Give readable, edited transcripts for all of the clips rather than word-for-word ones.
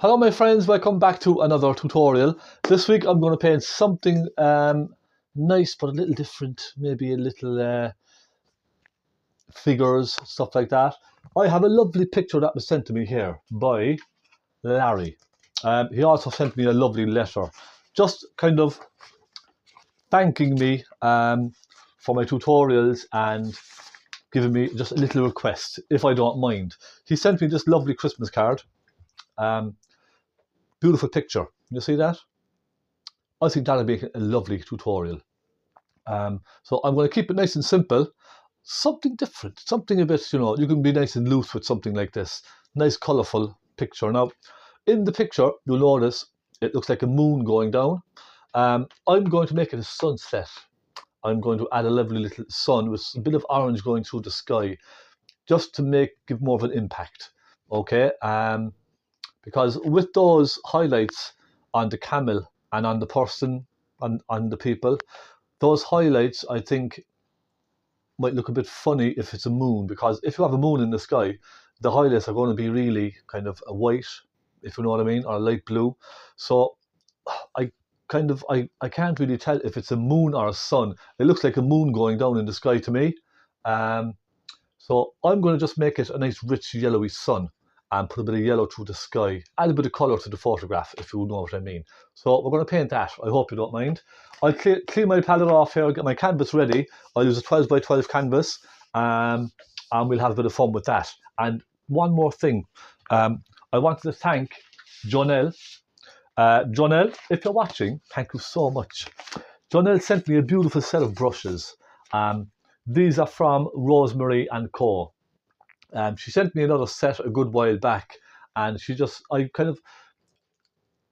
Hello my friends, welcome back to another tutorial. This week I'm going to paint something nice but a little different, maybe a little figures, stuff like that. I have a lovely picture that was sent to me here by Larry. He also sent me a lovely letter, just kind of thanking me for my tutorials and giving me just a little request, if I don't mind. He sent me this lovely Christmas card. Beautiful picture. You see that? I think that'll be a lovely tutorial. So I'm going to keep it nice and simple. Something different, something a bit, you can be nice and loose with something like this. Nice, colourful picture. Now, in the picture, you'll notice it looks like a moon going down. I'm going to make it a sunset. I'm going to add a lovely little sun with a bit of orange going through the sky, just to give more of an impact. Okay? Because with those highlights on the camel and on the person, on the people, those highlights, I think, might look a bit funny if it's a moon, because if you have a moon in the sky, the highlights are going to be really kind of a white, if you know what I mean, or a light blue. So I can't really tell if it's a moon or a sun. It looks like a moon going down in the sky to me. So I'm going to just make it a nice rich yellowy sun and put a bit of yellow through the sky, add a bit of colour to the photograph, if you know what I mean. So we're going to paint that. I hope you don't mind. I'll clean my palette off here, get my canvas ready. I'll use a 12 by 12 canvas, and we'll have a bit of fun with that. And one more thing, I wanted to thank Jonelle. Jonelle, if you're watching, thank you so much. Jonelle sent me a beautiful set of brushes. These are from Rosemary and Co. She sent me another set a good while back, and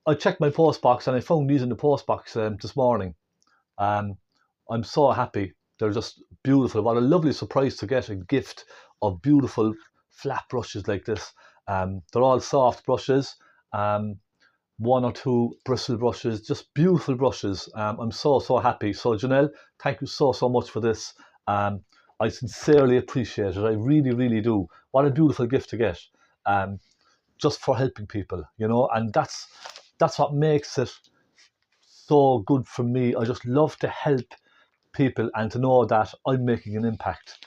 I checked my post box and I found these in the post box this morning. I'm so happy. They're just beautiful. What a lovely surprise to get a gift of beautiful flat brushes like this. They're all soft brushes, one or two bristle brushes, just beautiful brushes. I'm so happy. So Janelle, thank you so much for this. I sincerely appreciate it. I really do. What a beautiful gift to get. Just for helping people, and that's what makes it so good for me. I just love to help people and to know that I'm making an impact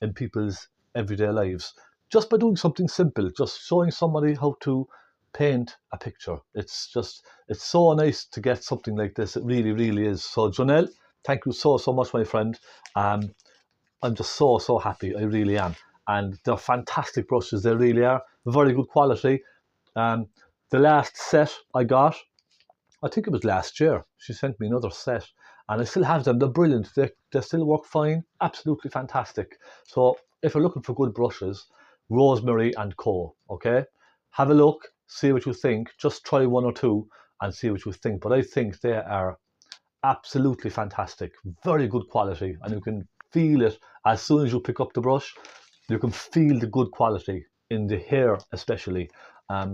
in people's everyday lives just by doing something simple, just showing somebody how to paint a picture. It's so nice to get something like this. It really is. So Jonelle, thank you so much, my friend. I'm just so happy. I really am. And they're fantastic brushes. They really are. Very good quality. The last set I got, I think it was last year. She sent me another set, and I still have them. They're brilliant. They still work fine. Absolutely fantastic. So if you're looking for good brushes, Rosemary and Co. Okay, have a look, see what you think. Just try one or two and see what you think. But I think they are absolutely fantastic. Very good quality, and you can feel it as soon as you pick up the brush. You can feel the good quality in the hair, especially.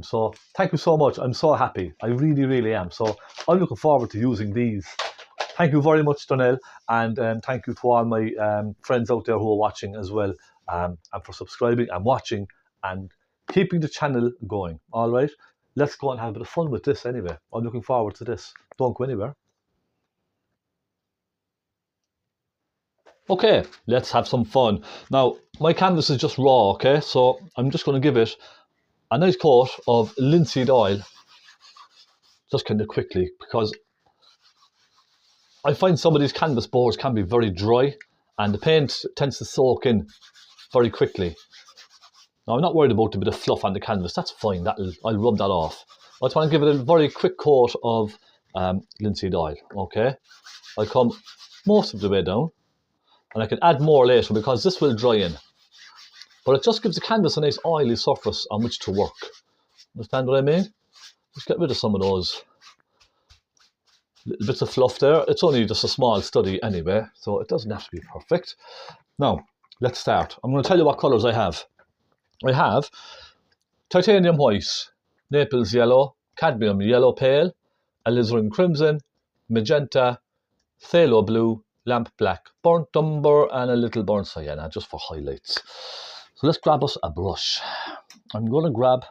So thank you so much. I'm so happy. I really am. So I'm looking forward to using these. Thank you very much, Donnell, and thank you to all my friends out there who are watching as well, and for subscribing and watching and keeping the channel going. All right, let's go and have a bit of fun with this anyway. I'm looking forward to this. Don't go anywhere. Okay, let's have some fun. Now, my canvas is just raw, okay? So I'm just going to give it a nice coat of linseed oil, just kind of quickly, because I find some of these canvas boards can be very dry and the paint tends to soak in very quickly. Now, I'm not worried about a bit of fluff on the canvas. That's fine. I'll rub that off. I just want to give it a very quick coat of linseed oil, okay? I come most of the way down, and I can add more later because this will dry in. But it just gives the canvas a nice oily surface on which to work. Understand what I mean? Just get rid of some of those little bits of fluff there. It's only just a small study anyway, so it doesn't have to be perfect. Now, let's start. I'm going to tell you what colours I have. I have titanium white, Naples yellow, cadmium yellow pale, alizarin crimson, magenta, phaylo blue, lamp black, burnt umber, and a little burnt sienna, just for highlights. So let's grab us a brush. I'm going to grab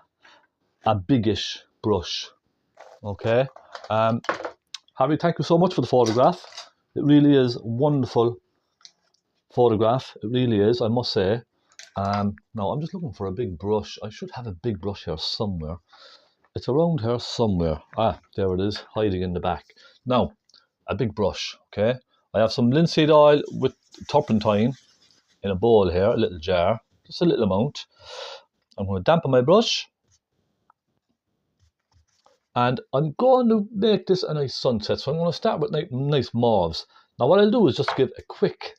a biggish brush. Okay. Harry, thank you so much for the photograph. It really is a wonderful photograph. It really is, I must say. Now I'm just looking for a big brush. I should have a big brush here somewhere. It's around here somewhere. Ah, there it is, hiding in the back. Now, a big brush, okay? I have some linseed oil with turpentine in a bowl here, a little jar, just a little amount. I'm going to dampen my brush. And I'm going to make this a nice sunset. So I'm going to start with nice mauves. Now what I'll do is just give a quick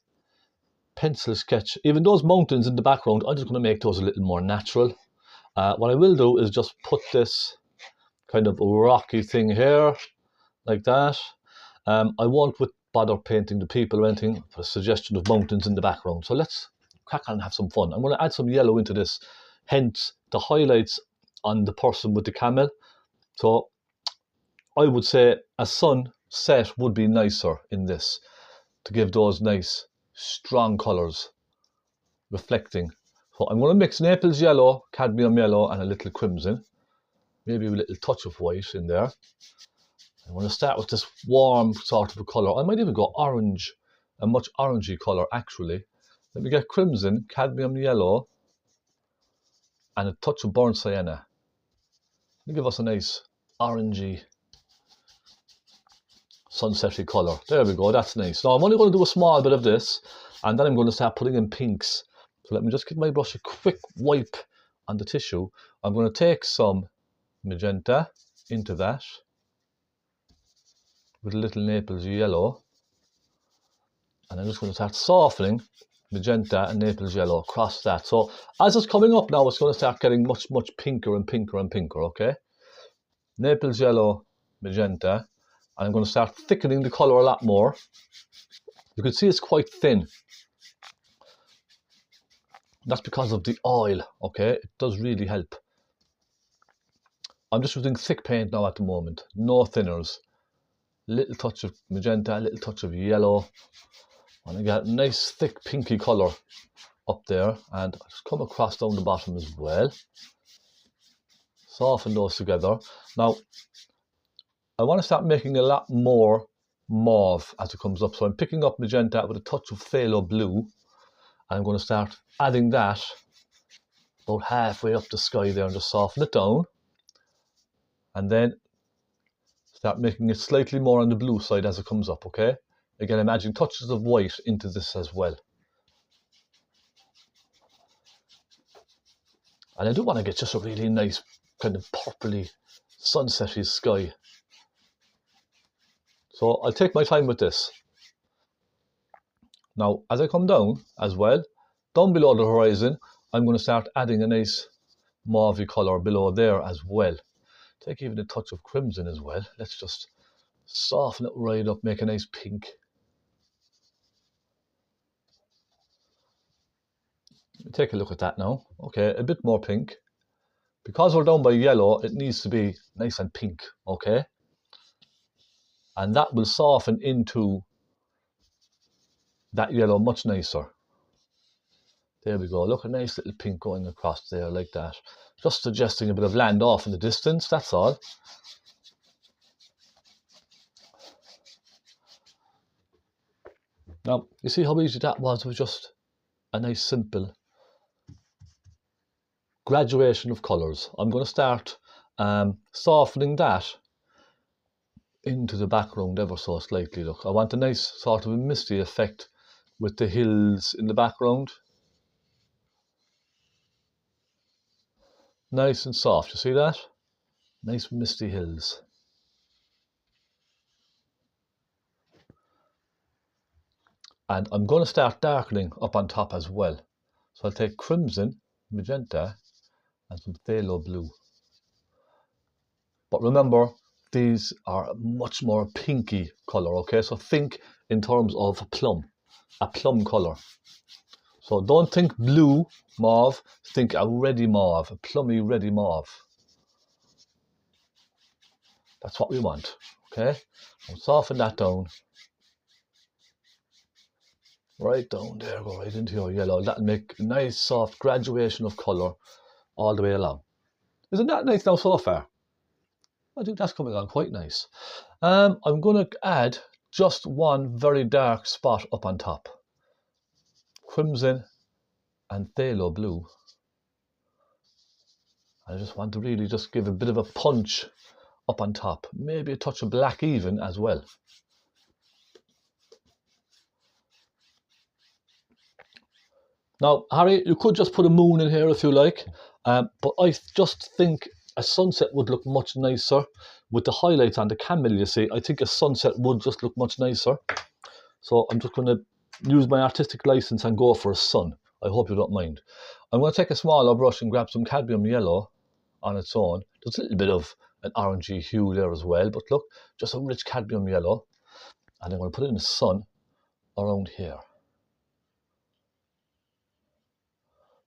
pencil sketch. Even those mountains in the background, I'm just going to make those a little more natural. What I will do is just put this kind of rocky thing here, like that. I won't bother painting the people or anything, for a suggestion of mountains in the background. So let's crack on and have some fun. I'm going to add some yellow into this, hence the highlights on the person with the camel. So I would say a sunset would be nicer in this, to give those nice strong colours reflecting. So I'm going to mix Naples yellow, cadmium yellow and a little crimson, maybe a little touch of white in there. I'm going to start with this warm sort of a colour. I might even go orange, a much orangey colour actually. Let me get crimson, cadmium yellow and a touch of burnt sienna. It'll give us a nice orangey sunsetty colour. There we go, that's nice. Now I'm only going to do a small bit of this and then I'm going to start putting in pinks. So let me just give my brush a quick wipe on the tissue. I'm going to take some magenta into that with a little Naples yellow, and I'm just going to start softening magenta and Naples yellow across that. So as it's coming up now, it's going to start getting much pinker and pinker and pinker, okay? Naples yellow, magenta, and I'm going to start thickening the colour a lot more. You can see it's quite thin. That's because of the oil, okay? It does really help. I'm just using thick paint now at the moment, no thinners. Little touch of magenta, a little touch of yellow, and I get a nice thick pinky colour up there, and I just come across down the bottom as well. Soften those together. Now, I want to start making a lot more mauve as it comes up, so I'm picking up magenta with a touch of phaylo blue, and I'm going to start adding that about halfway up the sky there and just soften it down, and then start making it slightly more on the blue side as it comes up, okay? Again, I'm adding touches of white into this as well. And I do want to get just a really nice kind of purpley, sunsetty sky. So I'll take my time with this. Now, as I come down as well, down below the horizon, I'm going to start adding a nice mauvey colour below there as well. Take even a touch of crimson as well. Let's just soften it right up, make a nice pink. Take a look at that now. Okay, a bit more pink. Because we're down by yellow, it needs to be nice and pink, okay? And that will soften into that yellow much nicer. There we go. Look, a nice little pink going across there like that. Just suggesting a bit of land off in the distance, that's all. Now, you see how easy that was with just a nice simple graduation of colours. I'm going to start softening that into the background ever so slightly. Look, I want a nice sort of a misty effect with the hills in the background. Nice and soft, you see that? Nice misty hills. And I'm going to start darkening up on top as well. So I'll take crimson, magenta and some phthalo blue. But remember, these are much more pinky colour, okay? So think in terms of a plum colour. So don't think blue mauve, think a reddy mauve, a plummy reddy mauve. That's what we want, okay? I'll soften that down. Right down there, go right into your yellow. That'll make a nice soft graduation of colour all the way along. Isn't that nice now so far? I think that's coming on quite nice. I'm going to add just one very dark spot up on top. Crimson and phthalo blue. I just want to really just give a bit of a punch up on top. Maybe a touch of black even as well. Now, Harry, you could just put a moon in here if you like, but I just think a sunset would look much nicer with the highlights on the camel, you see. I think a sunset would just look much nicer. So I'm just going to use my artistic license and go for a sun. I hope you don't mind. I'm going to take a smaller brush and grab some cadmium yellow on its own. There's a little bit of an orangey hue there as well, but look, just a rich cadmium yellow. And I'm going to put it in the sun around here.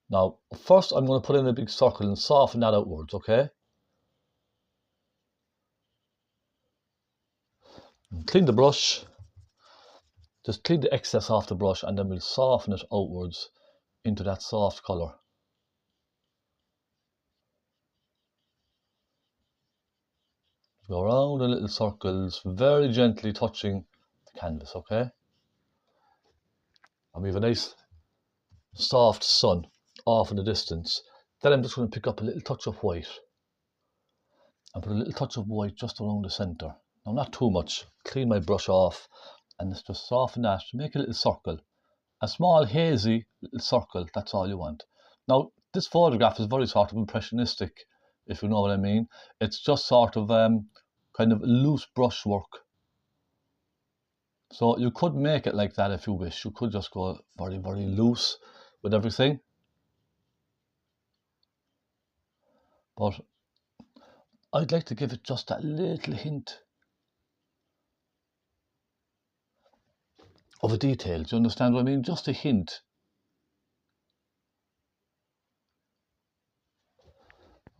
Now, first I'm going to put in a big circle and soften that outwards, okay? And clean the brush. Just clean the excess off the brush and then we'll soften it outwards into that soft colour. Go around in little circles, very gently touching the canvas, okay? And we have a nice soft sun off in the distance. Then I'm just going to pick up a little touch of white and put a little touch of white just around the centre. Now, not too much. Clean my brush off and let's just soften that. Make a little circle. A small hazy little circle, that's all you want. Now, this photograph is very sort of impressionistic, if you know what I mean. It's just sort of kind of loose brushwork. So you could make it like that if you wish. You could just go very, very loose with everything. But I'd like to give it just that little hint of a detail. Do you understand what I mean? Just a hint.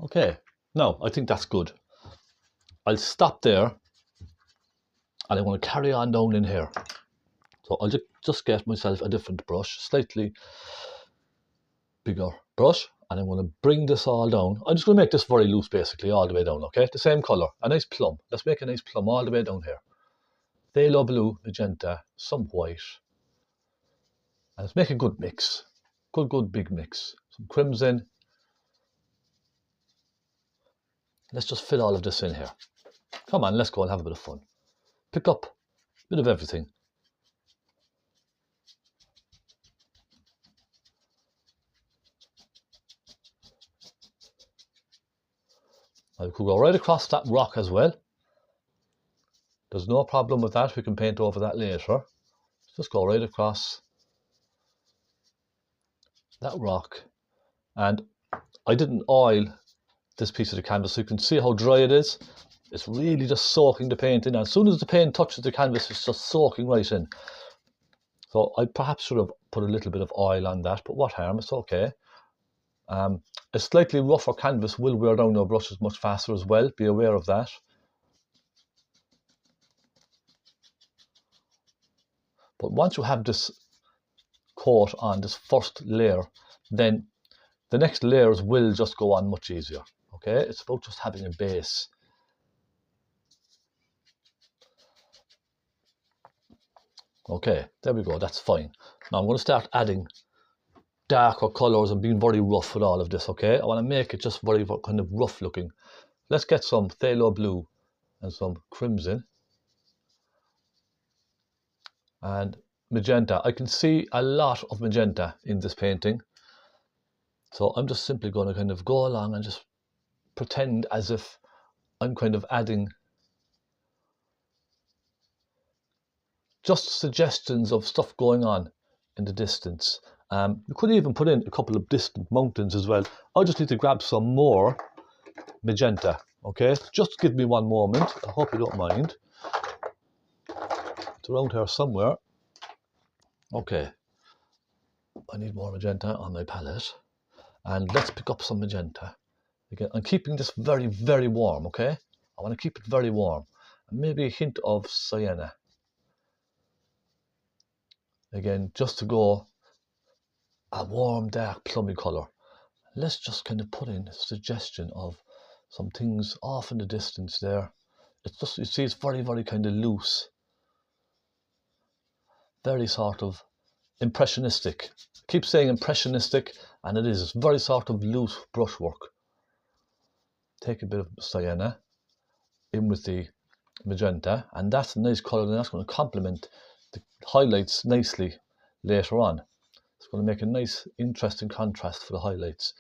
Okay, now I think that's good. I'll stop there and I'm going to carry on down in here. So I'll just get myself a different brush, slightly bigger brush, and I'm going to bring this all down. I'm just going to make this very loose basically all the way down, okay? The same colour, a nice plum. Let's make a nice plum all the way down here. Phthalo blue, magenta, some white. And let's make a good mix. Good big mix. Some crimson. Let's just fill all of this in here. Come on, let's go and have a bit of fun. Pick up a bit of everything. I could go right across that rock as well. There's no problem with that. We can paint over that later. Just go right across that rock. And I didn't oil this piece of the canvas so you can see how dry it is. It's really just soaking the paint in. And as soon as the paint touches the canvas, it's just soaking right in. So I perhaps should have put a little bit of oil on that, but what harm, it's okay. A slightly rougher canvas will wear down your brushes much faster as well. Be aware of that. But once you have this coat on, this first layer, then the next layers will just go on much easier. Okay, it's about just having a base. Okay, there we go, that's fine. Now I'm going to start adding darker colours and being very rough with all of this, okay? I want to make it just very kind of rough looking. Let's get some phthalo blue and some crimson. And magenta. I can see a lot of magenta in this painting. So I'm just simply going to kind of go along and just pretend as if I'm kind of adding just suggestions of stuff going on in the distance. You could even put in a couple of distant mountains as well. I just need to grab some more magenta, okay? Just give me one moment. I hope you don't mind. It's around here somewhere. Okay. I need more magenta on my palette. And let's pick up some magenta. Again, I'm keeping this very, very warm, okay? I want to keep it very warm. And maybe a hint of sienna. Again, just to go a warm, dark, plummy colour. Let's just kind of put in a suggestion of some things off in the distance there. It's just, you see, it's very, very kind of loose. Very sort of impressionistic. I keep saying impressionistic, and it is. It's very sort of loose brushwork. Take a bit of sienna in with the magenta, and that's a nice colour, and that's going to complement the highlights nicely later on. It's going to make a nice, interesting contrast for the highlights.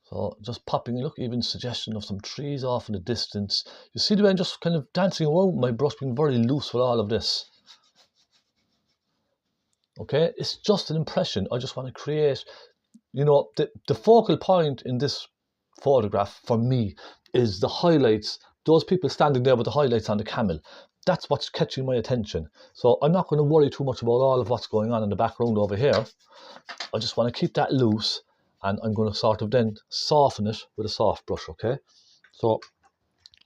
So just popping, look, even suggestion of some trees off in the distance. You see the way I'm just kind of dancing around my brush, being very loose with all of this. Okay, it's just an impression. I just want to create, you know, the focal point in this photograph for me is the highlights, those people standing there with the highlights on the camel. That's what's catching my attention. So I'm not going to worry too much about all of what's going on in the background over here. I just want to keep that loose, and I'm going to sort of then soften it with a soft brush, okay? So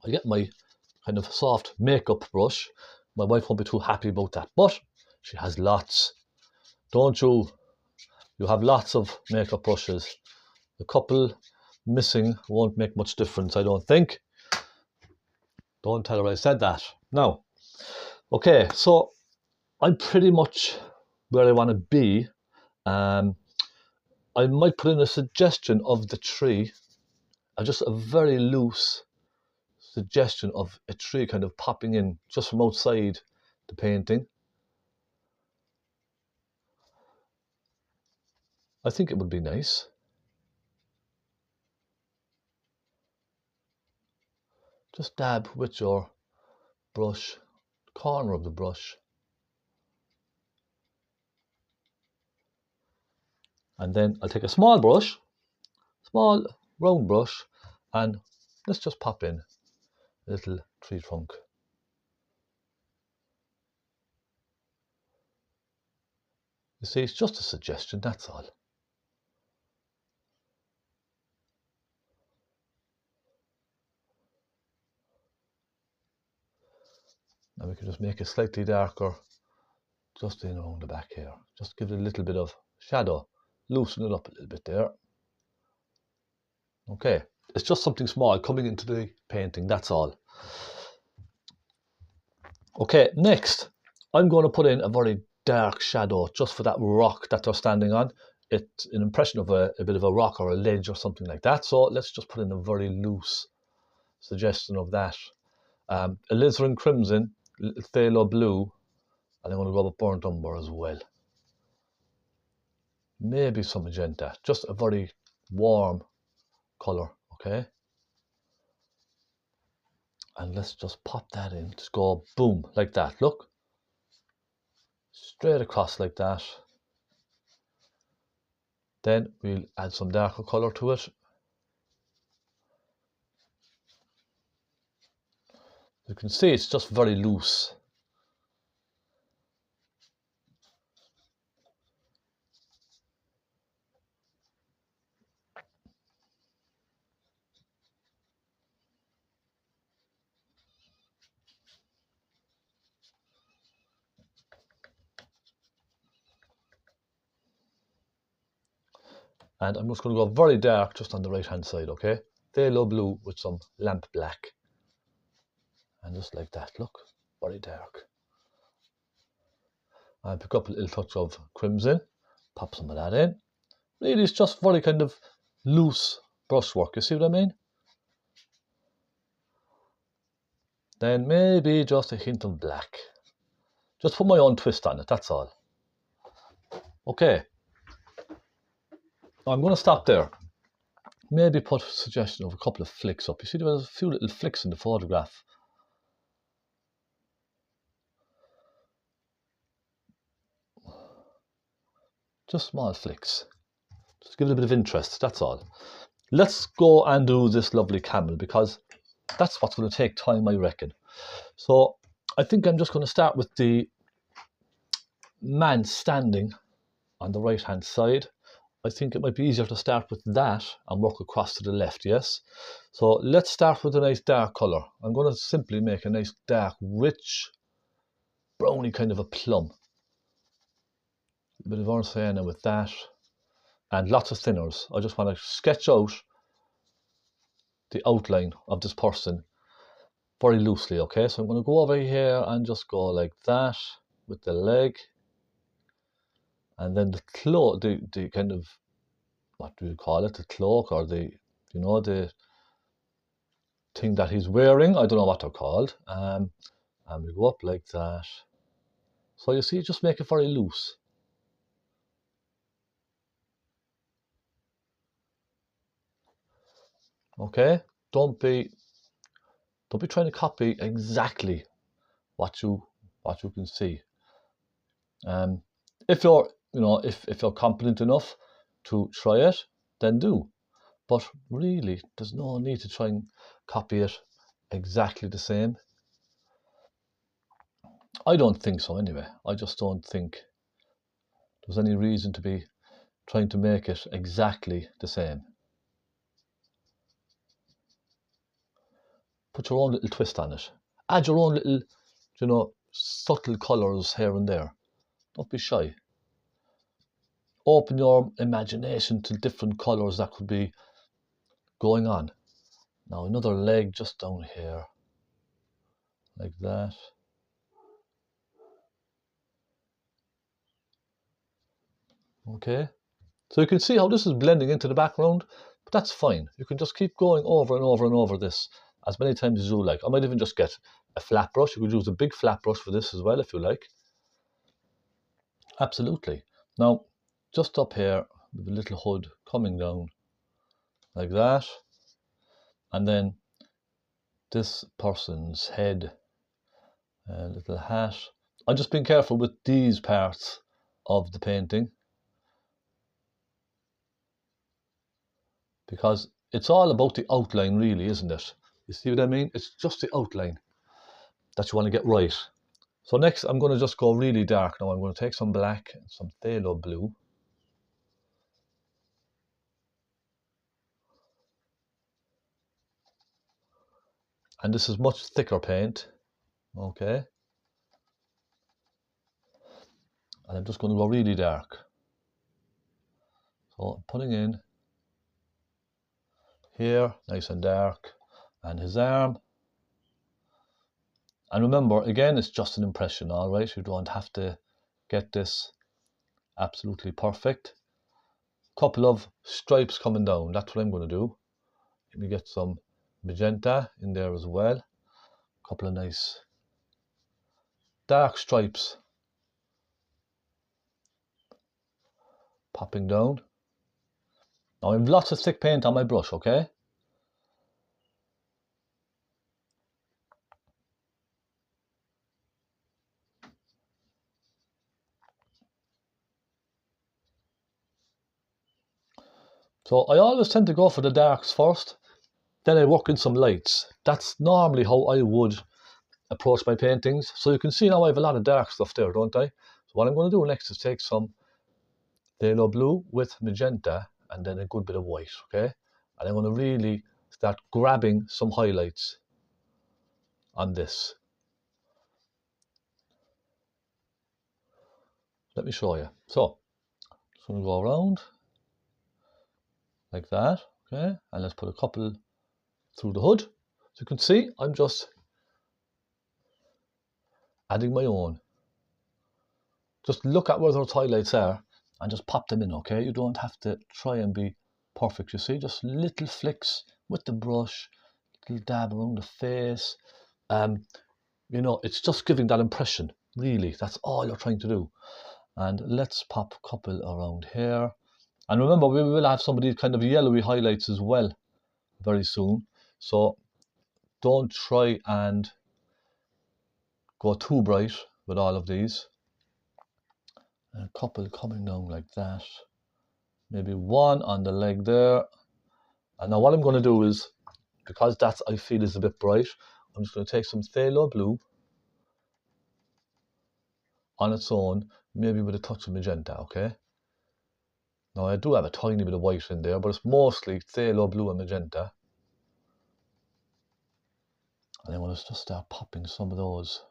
I get my kind of soft makeup brush. My wife won't be too happy about that, but she has lots. Don't you? You have lots of makeup brushes. A couple missing won't make much difference, I don't think. Don't tell her I said that. Now, okay, so I'm pretty much where I want to be. I might put in a suggestion of the tree, just a very loose suggestion of a tree kind of popping in just from outside the painting. I think it would be nice. Just dab with your brush, corner of the brush. And then I'll take a small brush, small round brush, and let's just pop in a little tree trunk. You see, it's just a suggestion, that's all. Now we can just make it slightly darker, just in around the back here. Just give it a little bit of shadow, loosen it up a little bit there. Okay, it's just something small coming into the painting, that's all. Okay, next, I'm going to put in a very dark shadow just for that rock that they're standing on. It's an impression of a bit of a rock or a ledge or something like that. So let's just put in a very loose suggestion of that. Alizarin crimson, phthalo blue, and I'm going to grab a burnt umber as well. Maybe some magenta, just a very warm colour, okay? And let's just pop that in, just go boom, like that, look. Straight across like that. Then we'll add some darker colour to it. You can see it's just very loose. And I'm just going to go very dark just on the right hand side, okay? Phthalo blue with some lamp black. And just like that, look, very dark. I pick up a little touch of crimson, pop some of that in. Really, it's just very kind of loose brushwork, you see what I mean? Then maybe just a hint of black. Just put my own twist on it, that's all. Okay. I'm going to stop there. Maybe put a suggestion of a couple of flicks up. You see, there was a few little flicks in the photograph. Just small flicks. Just give it a bit of interest, that's all. Let's go and do this lovely camel, because that's what's going to take time, I reckon. So I think I'm just going to start with the man standing on the right hand side. I think it might be easier to start with that and work across to the left, yes? So let's start with a nice dark colour. I'm going to simply make a nice dark, rich, browny kind of a plum. A bit of orange sienna with that, and lots of thinners. I just want to sketch out the outline of this person very loosely, okay? So I'm going to go over here and just go like that with the leg. And then the cloak, the kind of, what do you call it? The cloak, or the, you know, the thing that he's wearing. I don't know what they're called. And we go up like that. So you see, just make it very loose. Okay? Don't be trying to copy exactly what you can see. If you're, you know, if you're competent enough to try it, then do. But really, there's no need to try and copy it exactly the same. I don't think so anyway. I just don't think there's any reason to be trying to make it exactly the same. Put your own little twist on it. Add your own little, you know, subtle colours here and there. Don't be shy. Open your imagination to different colours that could be going on. Now another leg just down here, like that. Okay, so you can see how this is blending into the background, but that's fine. You can just keep going over and over and over this as many times as you like. I might even just get a flat brush. You could use a big flat brush for this as well if you like. Absolutely. Now, just up here with a little hood coming down like that, and then this person's head, a little hat. I'm just being careful with these parts of the painting, because it's all about the outline really, isn't it? You see what I mean? It's just the outline that you want to get right. So next I'm going to just go really dark now. I'm going to take some black and some phthalo blue. And this is much thicker paint. Okay. And I'm just going to go really dark. So I'm putting in here, nice and dark, and his arm. And remember, again, it's just an impression, all right? You don't have to get this absolutely perfect. Couple of stripes coming down, that's what I'm going to do. Let me get some magenta in there as well. Couple of nice dark stripes popping down. Now I have lots of thick paint on my brush, okay? So I always tend to go for the darks first, then I work in some lights. That's normally how I would approach my paintings. So you can see now I have a lot of dark stuff there, don't I? So what I'm going to do next is take some phthalo blue with magenta and then a good bit of white, okay? And I'm going to really start grabbing some highlights on this. Let me show you. So, just going to go around like that, okay? And let's put a couple through the hood. So you can see I'm just adding my own. Just look at where those highlights are and just pop them in, okay? You don't have to try and be perfect, you see? Just little flicks with the brush, little dab around the face. You know, it's just giving that impression, really. That's all you're trying to do. And let's pop a couple around here. And remember, we will have some of these kind of yellowy highlights as well very soon. So don't try and go too bright with all of these. And a couple coming down like that. Maybe one on the leg there. And now what I'm going to do is, because that I feel is a bit bright, I'm just going to take some phthalo blue on its own, maybe with a touch of magenta, okay? Now I do have a tiny bit of white in there, but it's mostly phthalo blue and magenta. And I'm going to just start popping some of those.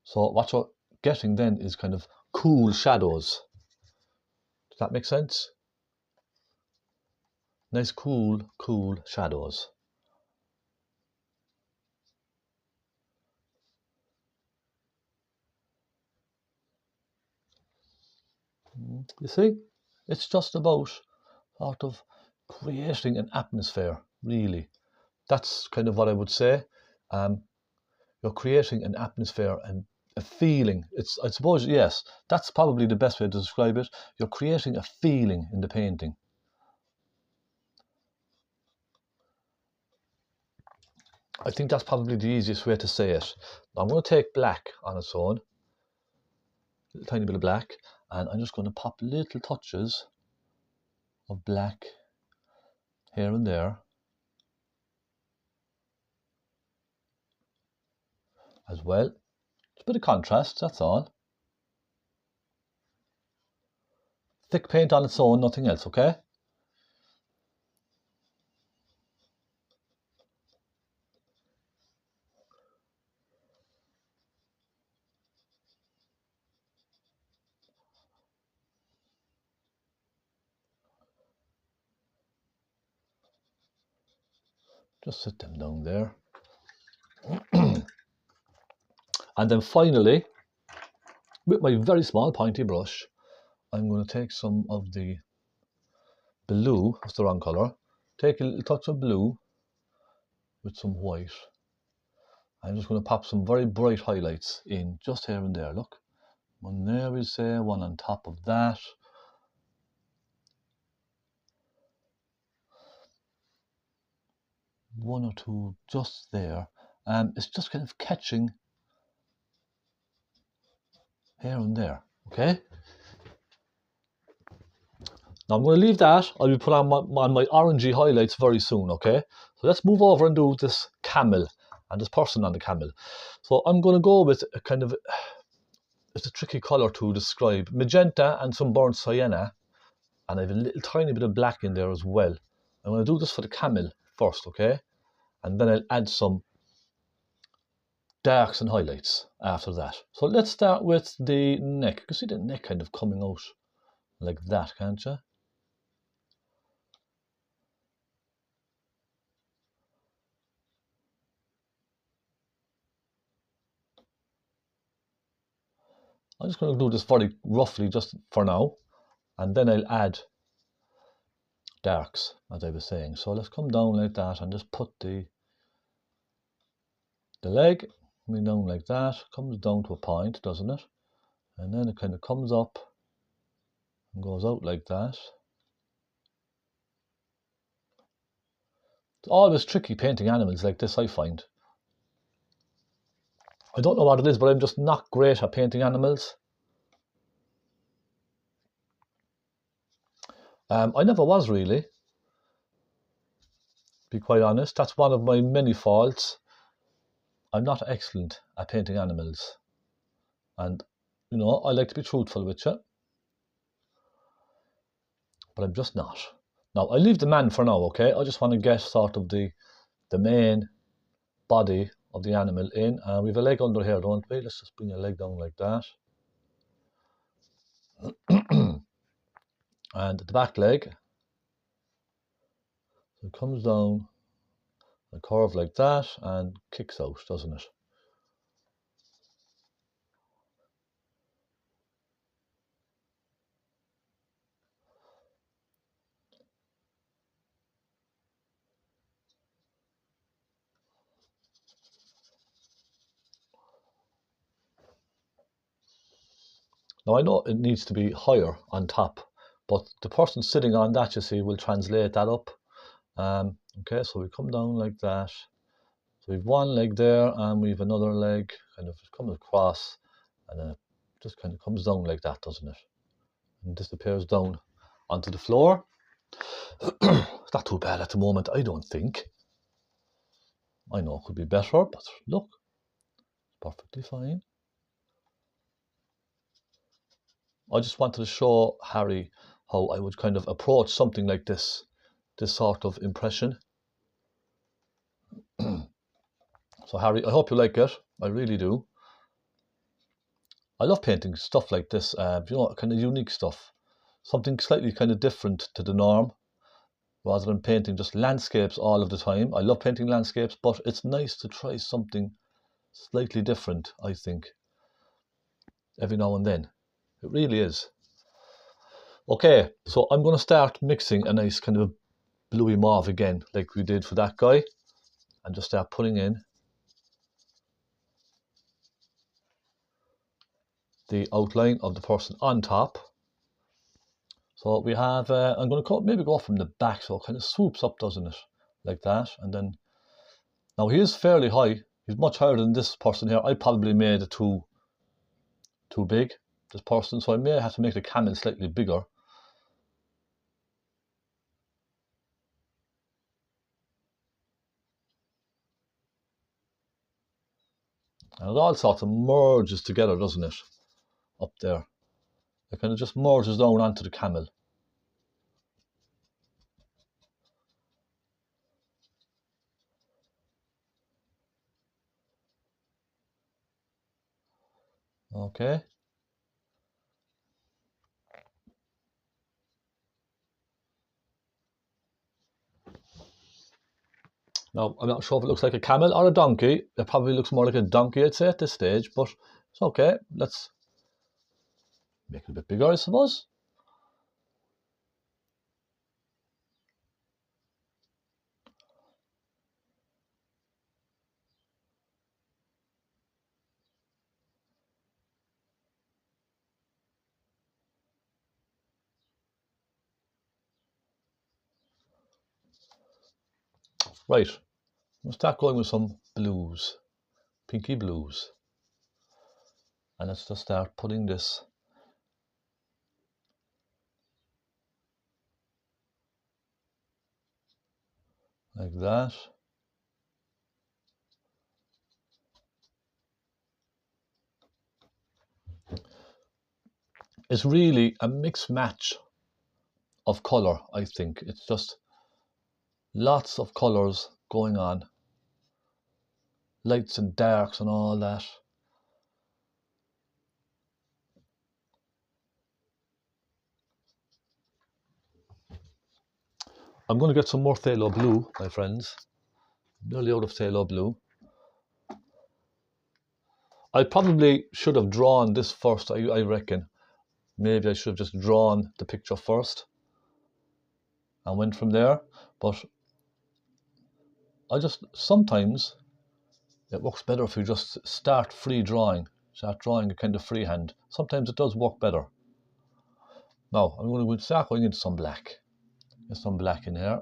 So what you're getting then is kind of cool shadows. Does that make sense? Nice cool shadows. You see, it's just about sort of creating an atmosphere, really. That's kind of what I would say. Um, you're creating an atmosphere and a feeling. I suppose, yes, that's probably the best way to describe it. You're creating a feeling in the painting. I think that's probably the easiest way to say it. Now I'm going to take black on its own, a little tiny bit of black, and I'm just going to pop little touches of black here and there as well. It's a bit of contrast, that's all. Thick paint on its own, nothing else, okay? Just set them down there. And then finally, with my very small pointy brush, I'm going to take some of the blue, that's the wrong colour, take a little touch of blue with some white. I'm just going to pop some very bright highlights in just here and there, look. One there, we'll say, one on top of that. One or two just there. It's just kind of catching here and there, okay? Now I'm going to leave that. I'll be put on my orangey highlights very soon, okay? So let's move over and do this camel and this person on the camel. So I'm going to go with a kind of, it's a tricky colour to describe, magenta and some burnt sienna, and I have a little tiny bit of black in there as well. I'm going to do this for the camel first, okay? And then I'll add some darks and highlights after that. So let's start with the neck. You can see the neck kind of coming out like that, can't you? I'm just going to do this very roughly just for now, and then I'll add darks, as I was saying. So let's come down like that and just put the leg coming down like that, comes down to a point, doesn't it? And then it kind of comes up and goes out like that. It's always tricky painting animals like this, I find. I don't know what it is, but I'm just not great at painting animals. I never was really, to be quite honest. That's one of my many faults. I'm not excellent at painting animals. And, you know, I like to be truthful with you. But I'm just not. Now, I leave the man for now, okay? I just want to get sort of the main body of the animal in. We have a leg under here, don't we? Let's just bring a leg down like that. And the back leg, so it comes down a curve like that and kicks out, doesn't it? Now I know it needs to be higher on top, but the person sitting on that, you see, will translate that up. Okay, so we come down like that. So we have one leg there and we have another leg kind of comes across, and then it just kind of comes down like that, doesn't it? And disappears down onto the floor. It's not too bad at the moment, I don't think. I know it could be better, but look, it's perfectly fine. I just wanted to show Harry how I would kind of approach something like this sort of impression. So Harry, I hope you like it. I really do. I love painting stuff like this, you know, kind of unique stuff. Something slightly kind of different to the norm. rather than painting just landscapes all of the time. I love painting landscapes, but it's nice to try something slightly different, I think, every now and then. It really is. Okay, so I'm going to start mixing a nice kind of bluey mauve again, like we did for that guy, and just start putting in the outline of the person on top. So we have, I'm going to maybe go from the back, so it kind of swoops up, doesn't it? Like that. And then, now he is fairly high. He's much higher than this person here. I probably made it too big, this person, so I may have to make the camel slightly bigger. And it all sort of merges together, doesn't it? Up there. It kind of just merges down onto the camel. Okay. Now, I'm not sure if it looks like a camel or a donkey. It probably looks more like a donkey, I'd say, at this stage, but it's okay. Let's make it a bit bigger, I suppose. Right, we'll start going with some blues, pinky blues. And let's just start putting this like that. It's really a mixed match of colour, I think. It's just lots of colours going on, lights and darks and all that. I'm going to get some more phthalo blue, my friends. I'm nearly out of phthalo blue. I probably should have drawn this first, I reckon. Maybe I should have just drawn the picture first and went from there. But sometimes it works better if you just start drawing a kind of freehand. Sometimes it does work better. Now, I'm going to start going into some black. Get some black in here.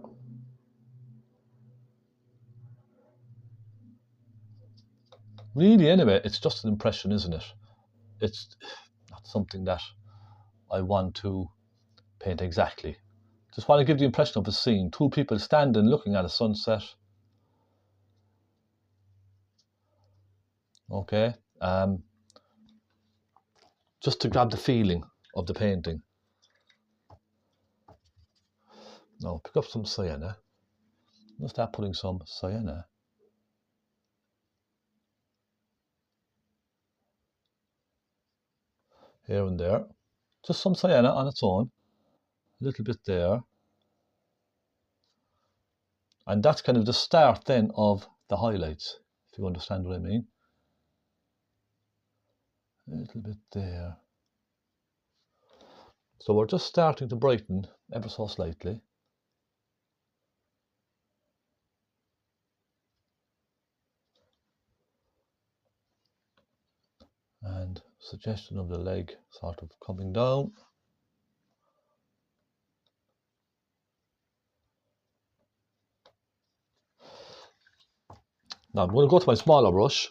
Really, anyway, it's just an impression, isn't it? It's not something that I want to paint exactly. Just want to give the impression of a scene. Two people standing looking at a sunset. Okay. Just to grab the feeling of the painting. Now, pick up some sienna. I'm going to start putting some sienna here and there. Just some sienna on its own. A little bit there. And that's kind of the start then of the highlights, if you understand what I mean. A little bit there. So we're just starting to brighten ever so slightly. And suggestion of the leg sort of coming down. Now I'm going to go to my smaller brush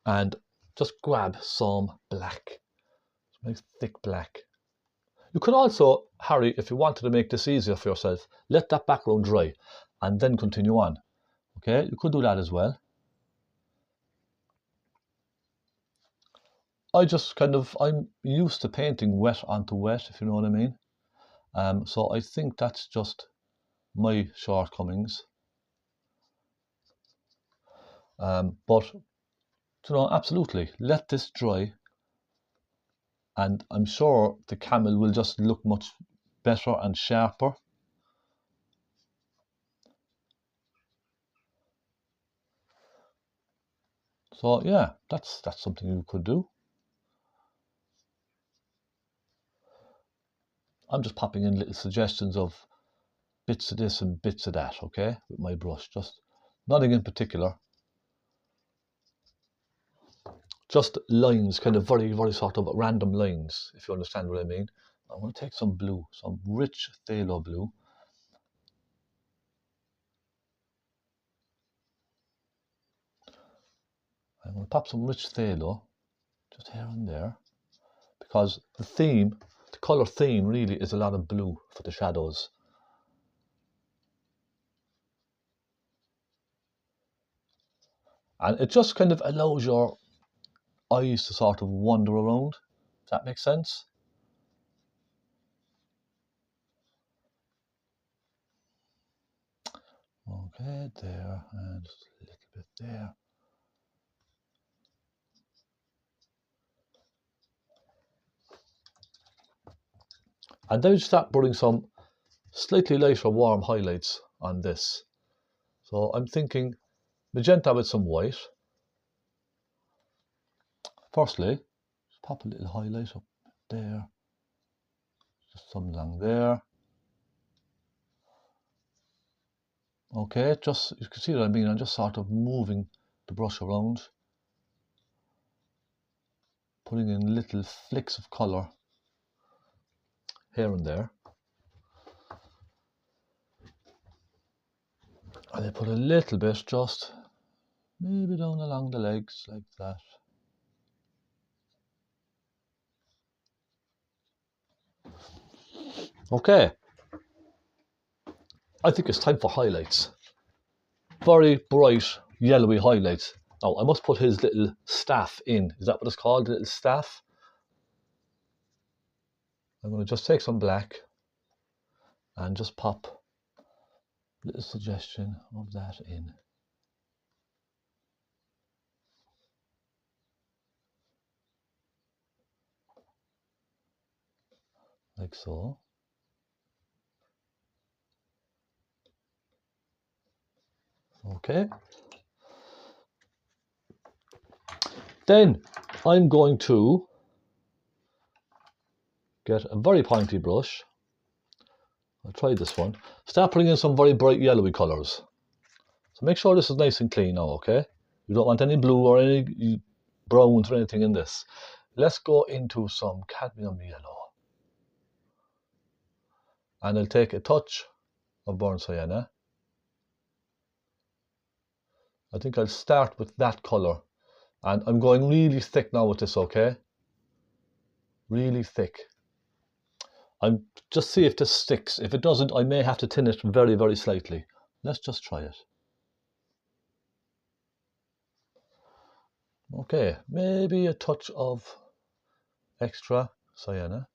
and just grab some black, some nice thick black. You could also, Harry, if you wanted to make this easier for yourself, let that background dry and then continue on. Okay, you could do that as well. I'm used to painting wet onto wet, if you know what I mean. So I think that's just my shortcomings. But, you know, absolutely, let this dry. And I'm sure the camel will just look much better and sharper So yeah, that's something you could do. I'm just popping in little suggestions of bits of this and bits of that, okay, with my brush. Just nothing in particular. Just lines, kind of very, very sort of random lines, if you understand what I mean. I'm going to take some blue, some rich phthalo blue. I'm going to pop some rich phthalo just here and there, because the theme, the colour theme really is a lot of blue for the shadows. And it just kind of allows your eyes to sort of wander around. Does that make sense? Okay, there, and just a little bit there. And then we start putting some slightly lighter warm highlights on this. So I'm thinking magenta with some white. Firstly, just pop a little highlight up there, just some along there. Okay, just, you can see what I mean, I'm just sort of moving the brush around, putting in little flicks of colour here and there. And I put a little bit just maybe down along the legs like that. Okay, I think it's time for highlights. Very bright yellowy highlights. Now I must put his little staff in. Is that what it's called, the little staff? I'm going to just take some black and just pop a little suggestion of that in. Like so. Okay. Then I'm going to get a very pointy brush. I'll try this one. Start putting in some very bright yellowy colours. So make sure this is nice and clean now, okay? You don't want any blue or any browns or anything in this. Let's go into some cadmium yellow. And I'll take a touch of burnt sienna. I think I'll start with that colour. And I'm going really thick now with this, okay? Really thick. I'm just see if this sticks. If it doesn't, I may have to thin it very, very slightly. Let's just try it. Okay, maybe a touch of extra sienna.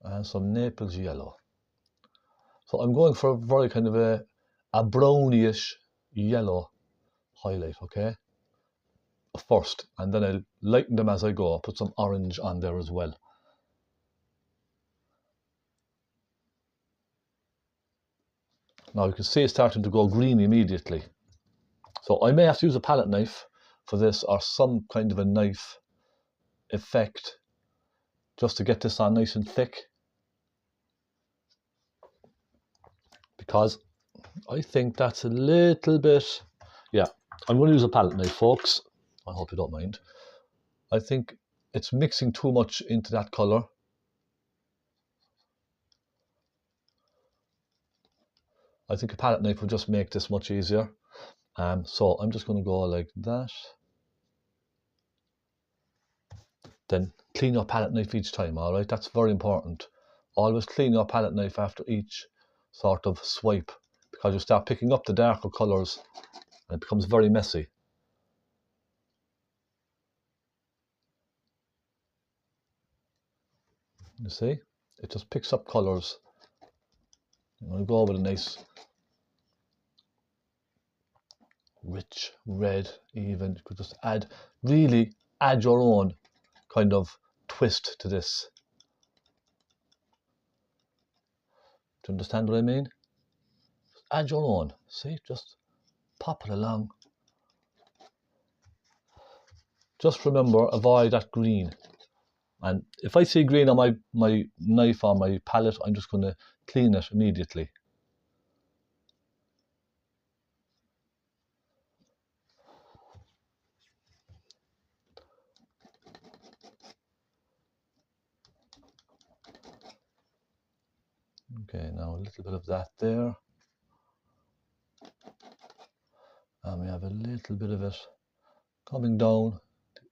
And some Naples yellow. So I'm going for a very kind of a brownyish yellow highlight, okay? First, and then I'll lighten them as I go. I'll put some orange on there as well. Now you can see it's starting to go green immediately. So I may have to use a palette knife for this, or some kind of a knife effect, just to get this on nice and thick. Because I think that's a little bit, yeah, I'm going to use a palette knife, folks. I hope you don't mind. I think it's mixing too much into that colour. I think a palette knife would just make this much easier. So I'm just going to go like that. Then clean your palette knife each time, alright? That's very important. Always clean your palette knife after each sort of swipe, because you start picking up the darker colours and it becomes very messy. You see? It just picks up colours. I'm going to go with a nice rich red even. You could just really add your own kind of twist to this. Do you understand what I mean? Just add your own. See, just pop it along. Just remember, avoid that green. And if I see green on my knife or my palette, I'm just going to clean it immediately. Okay, now a little bit of that there. And we have a little bit of it coming down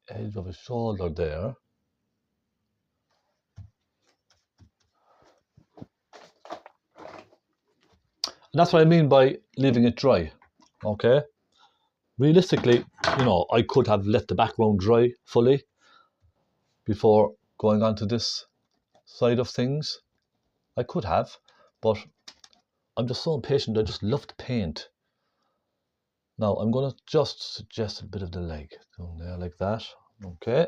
the edge of his shoulder there. And that's what I mean by leaving it dry, okay? Realistically, you know, I could have let the background dry fully before going on to this side of things. I could have, but I'm just so impatient. I just love to paint. Now I'm going to just suggest a bit of the leg down there like that. Okay,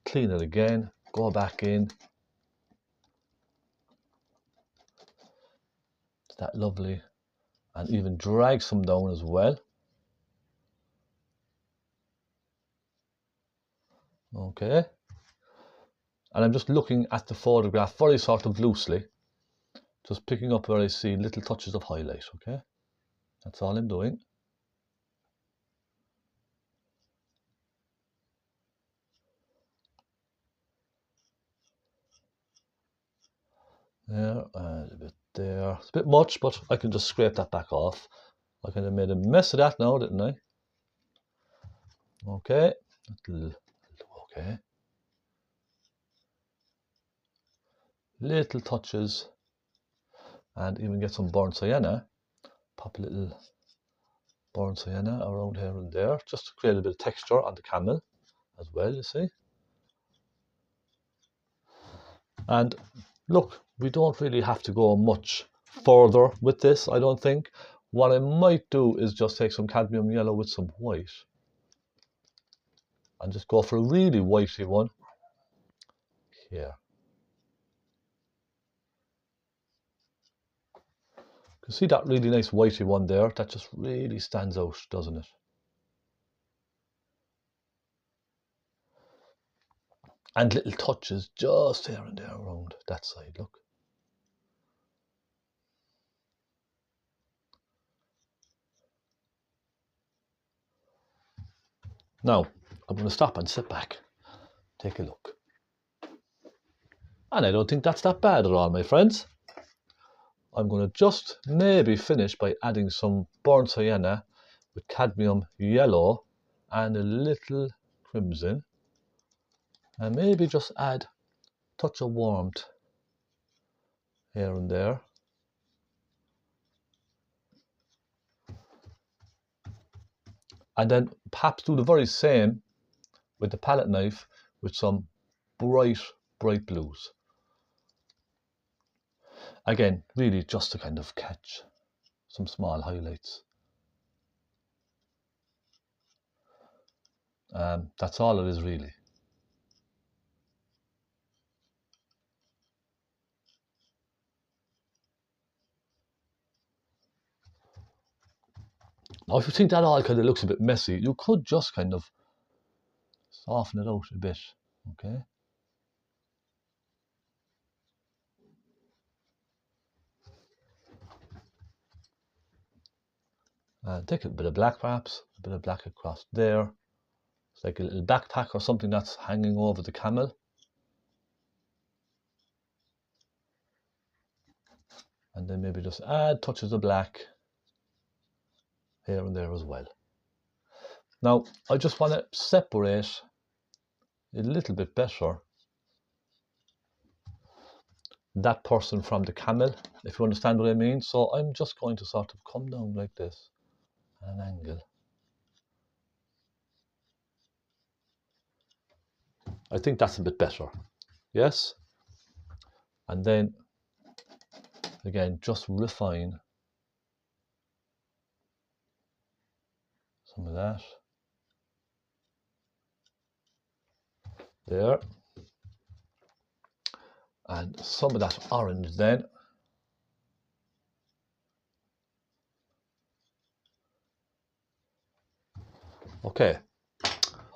clean it again, go back in. Is that lovely? And even drag some down as well. Okay, and I'm just looking at the photograph very sort of loosely, just picking up where I see little touches of highlight. Okay, that's all I'm doing. There, and a bit there. It's a bit much, but I can just scrape that back off. I kind of made a mess of that now, didn't I? Okay, okay. Little touches, and even get some burnt sienna. Pop a little burnt sienna around here and there, just to create a bit of texture on the camel as well, you see. And look, we don't really have to go much further with this, I don't think. What I might do is just take some cadmium yellow with some white and just go for a really whitey one here. You can see that really nice whitey one there. That just really stands out, doesn't it? And little touches just here and there around that side, look. Now, I'm going to stop and sit back, take a look. And I don't think that's that bad at all, my friends. I'm going to just maybe finish by adding some burnt sienna with cadmium yellow and a little crimson. And maybe just add a touch of warmth here and there. And then perhaps do the very same with the palette knife with some bright blues. Again, really just to kind of catch some small highlights. That's all it is really. Now if you think that all kind of looks a bit messy, you could just kind of soften it out a bit, okay? Take a bit of black perhaps, a bit of black across there. It's like a little backpack or something that's hanging over the camel. And then maybe just add touches of black here and there as well. Now, I just want to separate a little bit better that person from the camel, if you understand what I mean. So I'm just going to sort of come down like this at an angle. I think that's a bit better. Yes? And then, again, just refine some of that. There. And some of that orange then. Okay,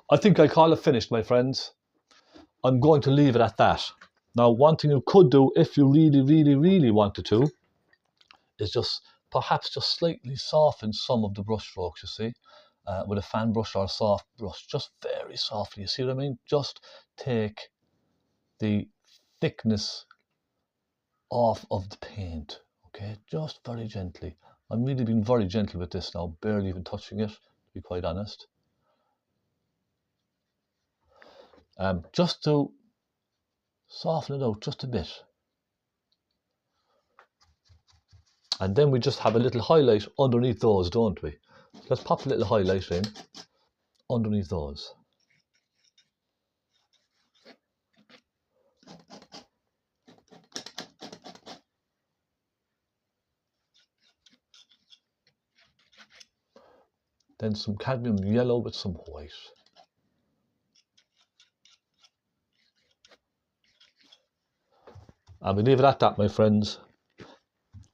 I think I call it finished, my friends. I'm going to leave it at that. Now, one thing you could do if you really, really, really wanted to is just perhaps just slightly soften some of the brush strokes, you see, with a fan brush or a soft brush, just very softly, you see what I mean? Just take the thickness off of the paint, okay, just very gently. I'm really being very gentle with this now, barely even touching it, to be quite honest. Just to soften it out just a bit. And then we just have a little highlight underneath those, don't we? Let's pop a little highlight in underneath those. Then some cadmium yellow with some white. And we leave it at that, my friends.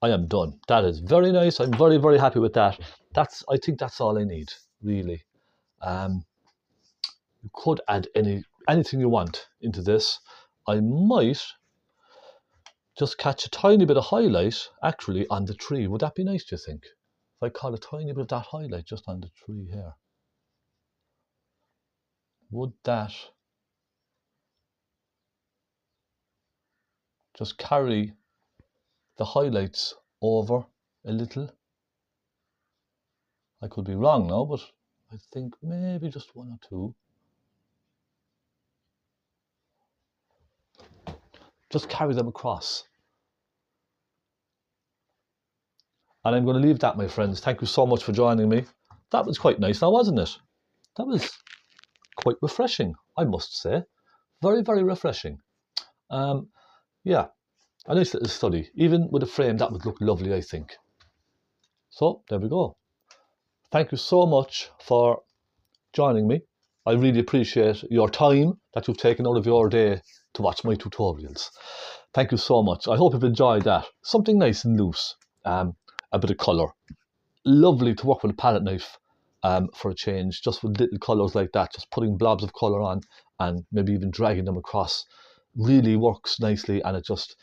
I am done. That is very nice. I'm very, very happy with that. I think that's all I need, really. You could add anything you want into this. I might just catch a tiny bit of highlight actually on the tree. Would that be nice, do you think? If I caught a tiny bit of that highlight just on the tree here. Would that just carry the highlights over a little? I could be wrong now, but I think maybe just one or two. Just carry them across. And I'm going to leave that, my friends. Thank you so much for joining me. That was quite nice now, wasn't it? That was quite refreshing, I must say. Very, very refreshing. Yeah, a nice little study. Even with a frame, that would look lovely, I think. So, there we go. Thank you so much for joining me. I really appreciate your time that you've taken out of your day to watch my tutorials. Thank you so much. I hope you've enjoyed that. Something nice and loose. A bit of colour. Lovely to work with a palette knife for a change, just with little colours like that, just putting blobs of colour on and maybe even dragging them across. Really works nicely, and it just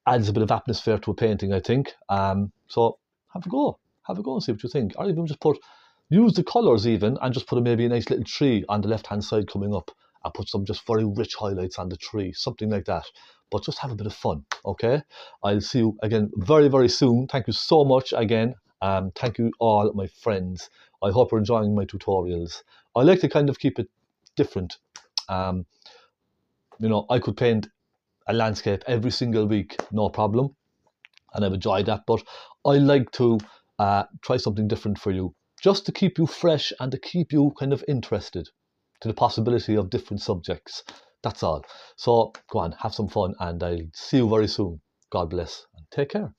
adds a bit of atmosphere to a painting, I think. So have a go and see what you think. Or even just use the colours even and just put maybe a nice little tree on the left hand side coming up and put some just very rich highlights on the tree, something like that. But just have a bit of fun, okay? I'll see you again very, very soon. Thank you so much again. Thank you all my friends. I hope you're enjoying my tutorials. I like to kind of keep it different. You know, I could paint a landscape every single week, no problem, and I've enjoyed that, but I like to try something different for you, just to keep you fresh and to keep you kind of interested to the possibility of different subjects. That's all. So go on, have some fun, and I'll see you very soon. God bless and take care.